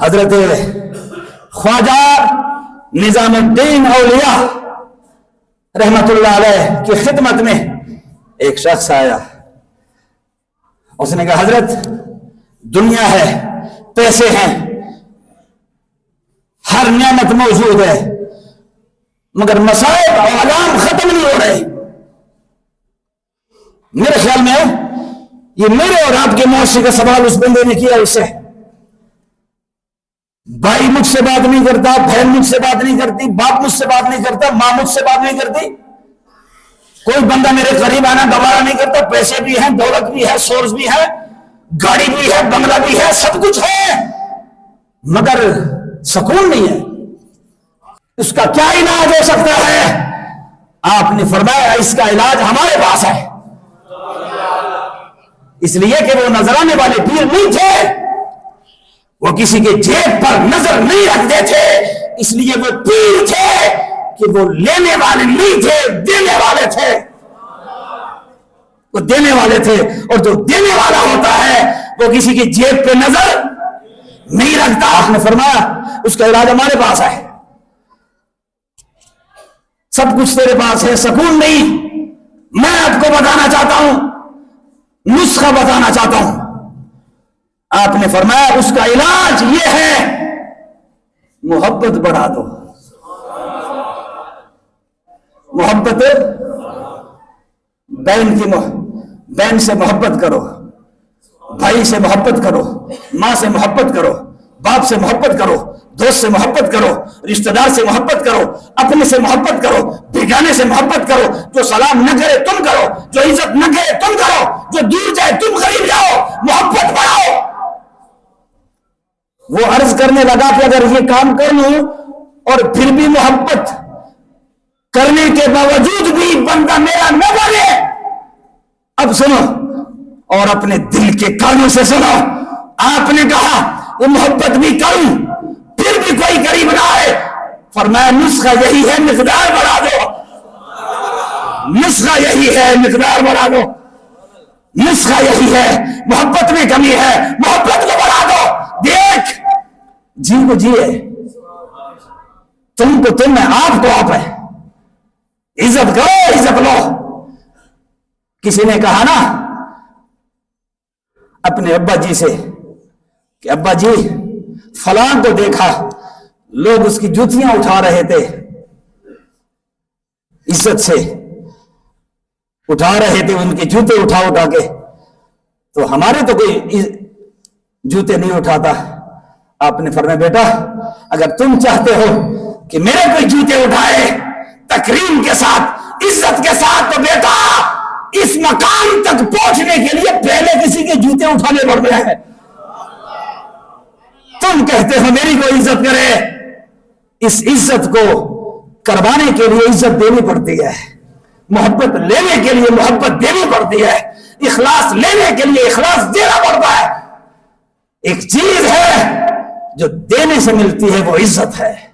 हजरत ख्वाजा निजामुद्दीन औलिया रहमतुल्लाह अलैह की खिदमत में एक शख्स आया। उसने कहा, हजरत दुनिया है, पैसे हैं, हर नेमत मौजूद है, मगर मसाइब और आलाम खत्म नहीं हो रहे। मेरे ख्याल में ये मेरे और आपके मुआशरे का सवाल उस बंदे ने किया। उससे भाई मुझसे बात नहीं करता, बहन मुझसे बात नहीं करती, बाप मुझसे बात नहीं करता, मां मुझसे बात नहीं करती, कोई बंदा मेरे करीब आना गवारा नहीं करता। पैसे भी हैं, दौलत भी है, सोर्स भी है, गाड़ी भी है, बंगला भी है, सब कुछ है, मगर सुकून नहीं है। उसका क्या इलाज हो सकता है? आपने फरमाया इसका इलाज हमारे पास है। इसलिए कि वो नजराने वाले पीर नहीं थे, वो किसी के जेब पर नजर नहीं रखते थे, इसलिए वो पीर थे कि वो लेने वाले नहीं थे, देने वाले थे। वो देने वाले थे, और जो देने वाला होता है वो किसी की जेब पे नजर नहीं रखता। आपने फरमाया उसका इलाज हमारे पास है। सब कुछ तेरे पास है, सुकून नहीं। मैं आपको बताना चाहता हूं, नुस्खा बताना चाहता हूं। आपने फरमाया उसका इलाज यह है, मोहब्बत बढ़ा दो। मोहब्बत, बहन से मोहब्बत करो, भाई से मोहब्बत करो, मां से मोहब्बत करो, बाप से मोहब्बत करो, दोस्त से मोहब्बत करो, रिश्तेदार से मोहब्बत करो, अपने से मोहब्बत करो, बेगाने से मोहब्बत करो। जो सलाम न करे तुम करो, जो इज्जत न करे तुम करो, जो दूर जाए तुम करीब जाओ, मोहब्बत बढ़ाओ। वो अर्ज करने लगा कि अगर ये काम कर लूं और फिर भी मोहब्बत करने के बावजूद भी बंदा मेरा न बने, अब सुनो और अपने दिल के कानों से सुनो। आपने कहा वो मोहब्बत भी करूं फिर भी कोई करीब ना आए, फरमाया नुस्खा यही है, मिकदार बढ़ा दो। नुस्खा यही है, मिकदार बढ़ा दो। नुस्खा यही है, मोहब्बत में कमी है, मोहब्बत को बढ़ा दो। देख, जी को जी है, तुमको तुम है, आपको आप है। इज्जत करो, इज्जत लो। किसी ने कहा ना अपने अब्बा जी से कि अब्बा जी फलां को देखा, लोग उसकी जूतियां उठा रहे थे, इज्जत से उठा रहे थे, उनके जूते उठा उठा के, तो हमारे तो कोई जूते नहीं उठाता। आपने फरमाया बेटा अगर तुम चाहते हो कि मेरे कोई जूते उठाए तकरीम के साथ, इज्जत के साथ, तो बेटा इस मकाम तक पहुंचने के लिए पहले किसी के जूते उठाने पड़ते हैं। तुम कहते हो मेरी कोई इज्जत करे, इस इज्जत को करवाने के लिए इज्जत देनी पड़ती है, मोहब्बत लेने के लिए मोहब्बत देनी पड़ती है, इखलास लेने के लिए इखलास देना पड़ता है। एक चीज है जो देने से मिलती है, वो इज्जत है।